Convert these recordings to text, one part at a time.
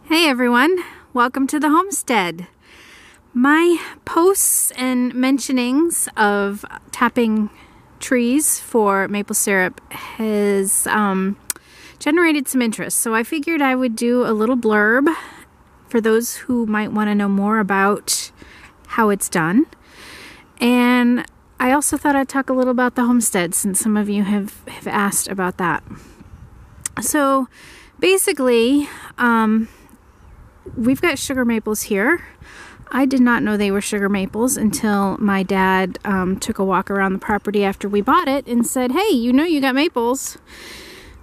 Hey everyone, welcome to the Homestead. My posts and mentionings of tapping trees for maple syrup has generated some interest, so I figured I would do a little blurb for those who might want to know more about how it's done. And I also thought I'd talk a little about the homestead, since some of you have asked about that. So basically, we've got sugar maples here. I did not know they were sugar maples until my dad took a walk around the property after we bought it and said, hey, you know you got maples.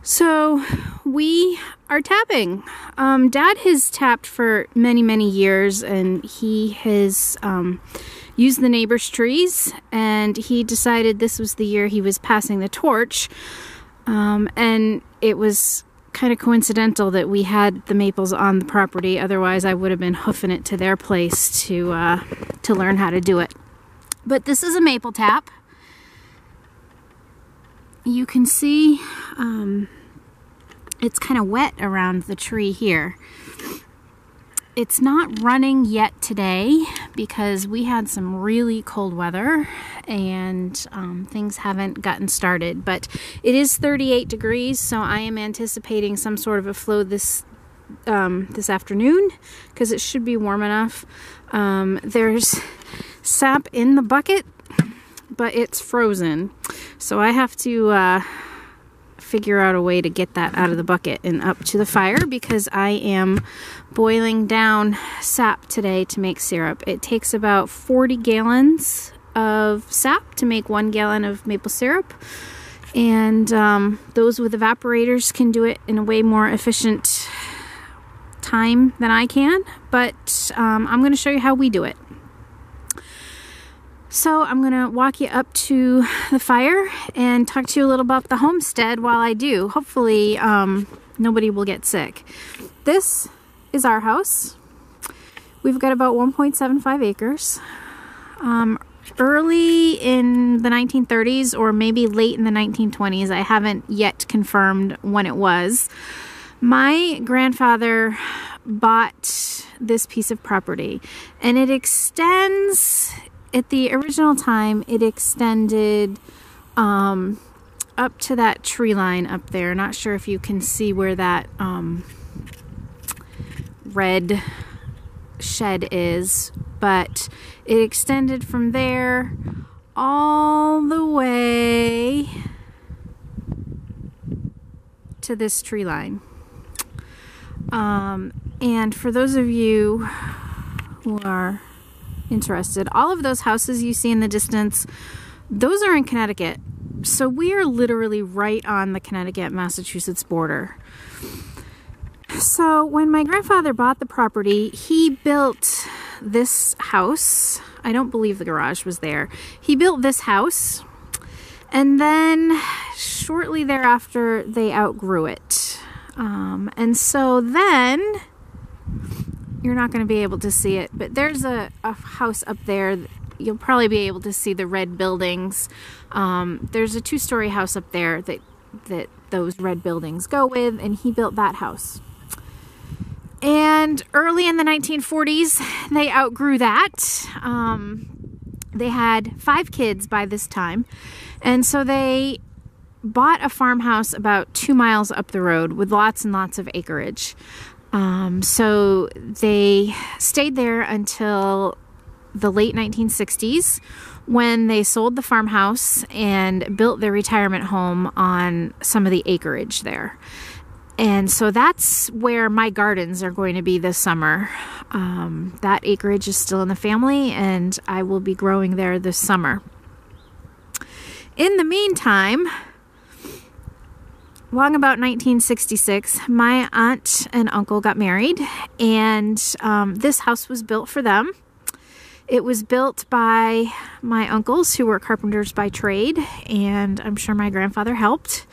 So we are tapping. Dad has tapped for many years, and he has used the neighbor's trees, and he decided this was the year he was passing the torch. And it was kind of coincidental that we had the maples on the property. Otherwise I would have been hoofing it to their place to learn how to do it. But this is a maple tap. You can see it's kind of wet around the tree here. It's not running yet today because we had some really cold weather and things haven't gotten started, but it is 38 degrees, so I am anticipating some sort of a flow this afternoon because it should be warm enough. There's sap in the bucket, but it's frozen, so I have to figure out a way to get that out of the bucket and up to the fire, because I am boiling down sap today to make syrup. It takes about 40 gallons of sap to make 1 gallon of maple syrup, and those with evaporators can do it in a way more efficient time than I can, but I'm going to show you how we do it. So I'm going to walk you up to the fire and talk to you a little about the homestead while I do. Hopefully nobody will get sick. This is our house. We've got about 1.75 acres. Early in the 1930s, or maybe late in the 1920s, I haven't yet confirmed when it was, my grandfather bought this piece of property, and it extends... At the original time, it extended up to that tree line up there. Not sure if you can see where that red shed is, but it extended from there all the way to this tree line. And for those of you who are interested, all of those houses you see in the distance, those are in Connecticut. So we are literally right on the Connecticut-Massachusetts border. So when my grandfather bought the property, he built this house. I don't believe the garage was there. He built this house, and then shortly thereafter they outgrew it. And so then... You're not going to be able to see it, but there's a house up there. You'll probably be able to see the red buildings. There's a 2-story house up there that those red buildings go with, and he built that house. And early in the 1940s, they outgrew that. They had 5 kids by this time, and so they bought a farmhouse about 2 miles up the road with lots and lots of acreage. So they stayed there until the late 1960s, when they sold the farmhouse and built their retirement home on some of the acreage there. And so that's where my gardens are going to be this summer. That acreage is still in the family, and I will be growing there this summer. In the meantime, along about 1966, my aunt and uncle got married, and this house was built for them. It was built by my uncles, who were carpenters by trade, and I'm sure my grandfather helped.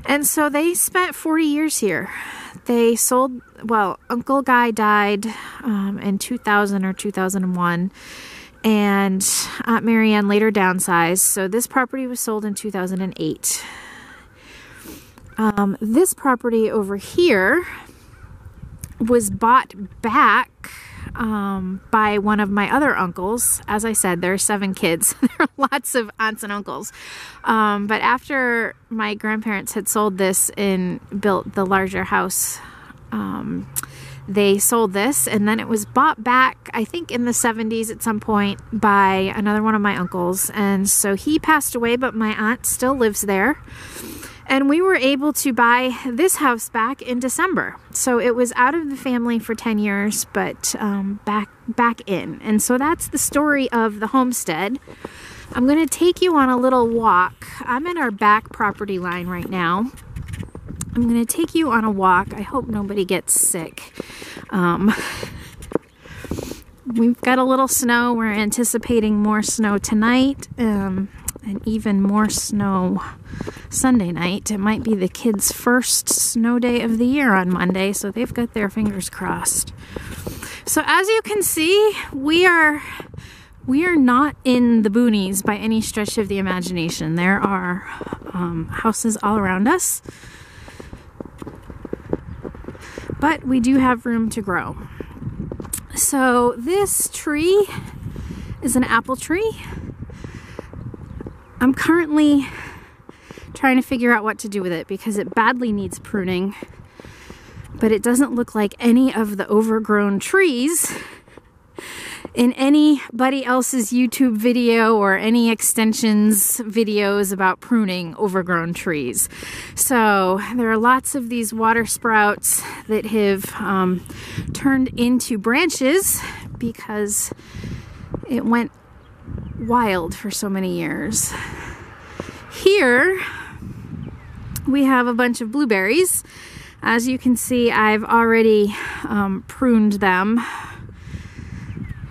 And so they spent 40 years here. They sold, well, Uncle Guy died in 2000 or 2001, and Aunt Marianne later downsized, so this property was sold in 2008. This property over here was bought back by one of my other uncles. As I said, there are 7 kids. There are lots of aunts and uncles. But after my grandparents had sold this and built the larger house, they sold this, and then it was bought back, I think in the 70s at some point, by another one of my uncles. And so he passed away, but my aunt still lives there. And we were able to buy this house back in December. So it was out of the family for 10 years, but back in. And so that's the story of the homestead. I'm going to take you on a little walk. I'm in our back property line right now. I'm going to take you on a walk. I hope nobody gets sick. We've got a little snow. We're anticipating more snow tonight, and even more snow Sunday night. It might be the kids' first snow day of the year on Monday, so they've got their fingers crossed. So as you can see, we are not in the boonies by any stretch of the imagination. There are houses all around us, but we do have room to grow. So this tree is an apple tree. I'm currently trying to figure out what to do with it because it badly needs pruning, but it doesn't look like any of the overgrown trees in anybody else's YouTube video or any extensions videos about pruning overgrown trees. So there are lots of these water sprouts that have turned into branches because it went wild for so many years. Here we have a bunch of blueberries. As you can see, I've already pruned them.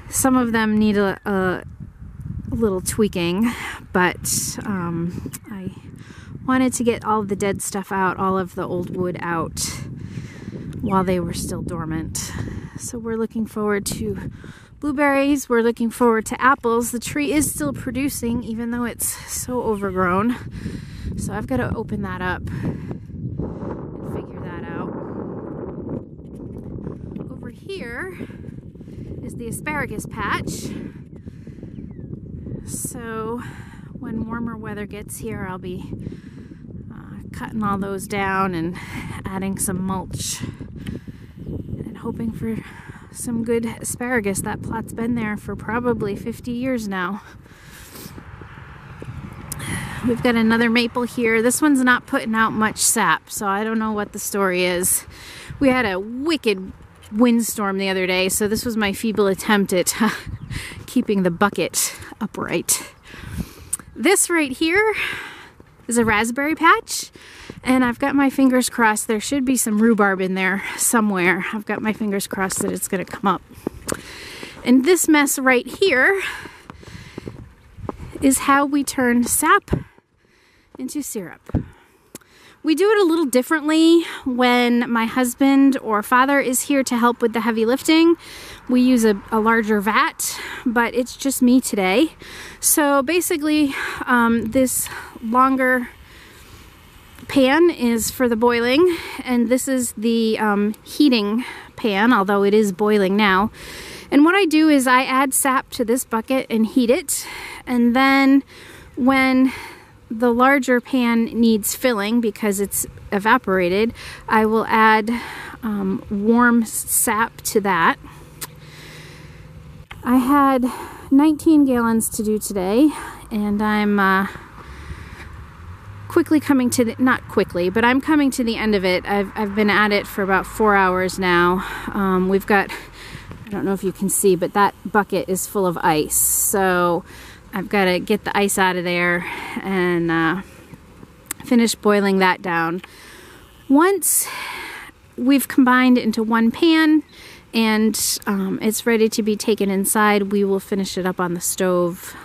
Some of them need a little tweaking, but I wanted to get all of the dead stuff out, all of the old wood out while they were still dormant. So we're looking forward to blueberries. We're looking forward to apples. The tree is still producing even though it's so overgrown. So I've got to open that up and figure that out. Over here is the asparagus patch. So when warmer weather gets here, I'll be cutting all those down and adding some mulch and hoping for some good asparagus. That plot's been there for probably 50 years now. We've got another maple here. This one's not putting out much sap, so I don't know what the story is. We had a wicked windstorm the other day, so this was my feeble attempt at keeping the bucket upright. This right here is a raspberry patch, and I've got my fingers crossed. There should be some rhubarb in there somewhere. I've got my fingers crossed that it's going to come up. And this mess right here is how we turn sap into syrup. We do it a little differently when my husband or father is here to help with the heavy lifting. We use a larger vat, but it's just me today. So basically, this longer pan is for the boiling, and this is the heating pan, although it is boiling now. And what I do is I add sap to this bucket and heat it, and then when the larger pan needs filling because it's evaporated, I will add warm sap to that. I had 19 gallons to do today, and I'm quickly coming to the, not quickly, but I'm coming to the end of it. I've been at it for about 4 hours now. We've got, I don't know if you can see, but that bucket is full of ice. So I've got to get the ice out of there and finish boiling that down. Once we've combined into one pan and it's ready to be taken inside, we will finish it up on the stove.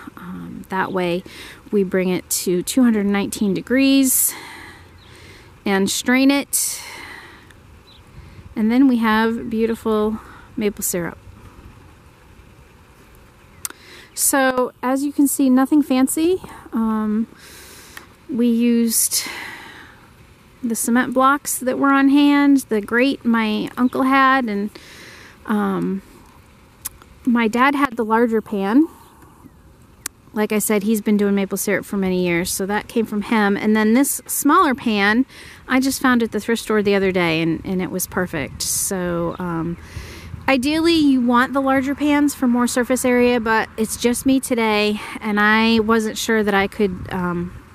That way we bring it to 219 degrees and strain it, and then we have beautiful maple syrup. So as you can see, nothing fancy. We used the cement blocks that were on hand, the grate my uncle had, and my dad had the larger pan. Like I said, he's been doing maple syrup for many years, so that came from him. And then this smaller pan, I just found at the thrift store the other day, and it was perfect. So ideally, you want the larger pans for more surface area, but it's just me today, and I wasn't sure that I could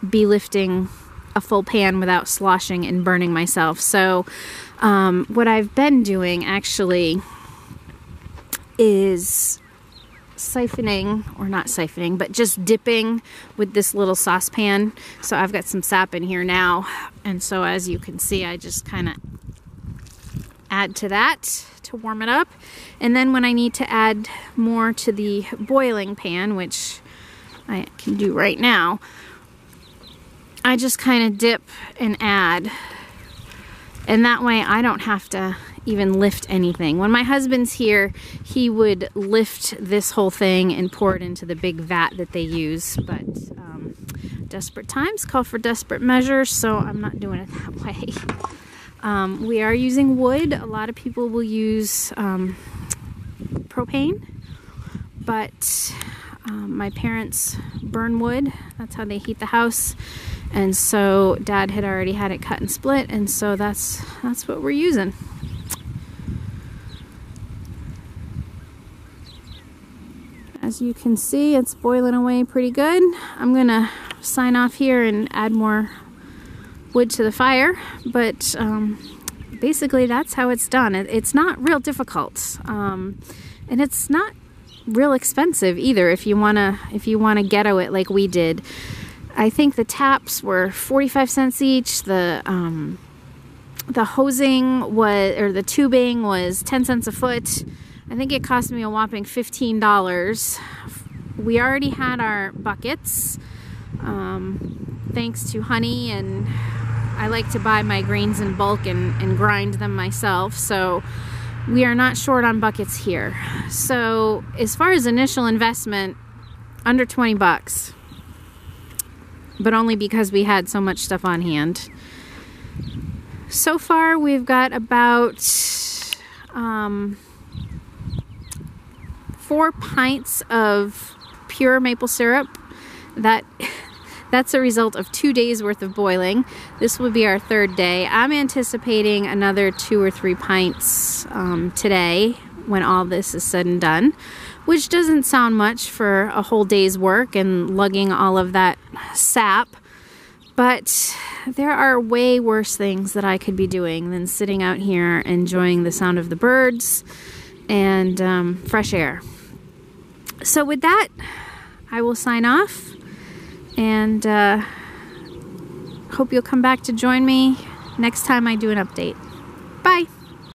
be lifting a full pan without sloshing and burning myself. So what I've been doing actually is siphoning, or not siphoning, but just dipping with this little saucepan. So I've got some sap in here now, and so as you can see, I just kind of add to that to warm it up. And then when I need to add more to the boiling pan, which I can do right now, I just kind of dip and add, and that way I don't have to even lift anything. When my husband's here, he would lift this whole thing and pour it into the big vat that they use, but desperate times call for desperate measures, so I'm not doing it that way. We are using wood. A lot of people will use propane, but my parents burn wood. That's how they heat the house, and so Dad had already had it cut and split, and so that's what we're using. As you can see, it's boiling away pretty good. I'm gonna sign off here and add more wood to the fire, but basically that's how it's done. It's not real difficult, and it's not real expensive either if you wanna ghetto it like we did. I think the taps were 45 cents each. The hosing was, or the tubing was 10 cents a foot. I think it cost me a whopping $15. We already had our buckets, thanks to Honey, and I like to buy my grains in bulk and grind them myself, so we are not short on buckets here. So as far as initial investment, under 20 bucks, but only because we had so much stuff on hand. So far we've got about 4 pints of pure maple syrup. That's a result of 2 days worth of boiling. This will be our 3rd day. I'm anticipating another 2 or 3 pints today when all this is said and done, which doesn't sound much for a whole day's work and lugging all of that sap. But there are way worse things that I could be doing than sitting out here enjoying the sound of the birds and fresh air. So with that, I will sign off, and hope you'll come back to join me next time I do an update. Bye!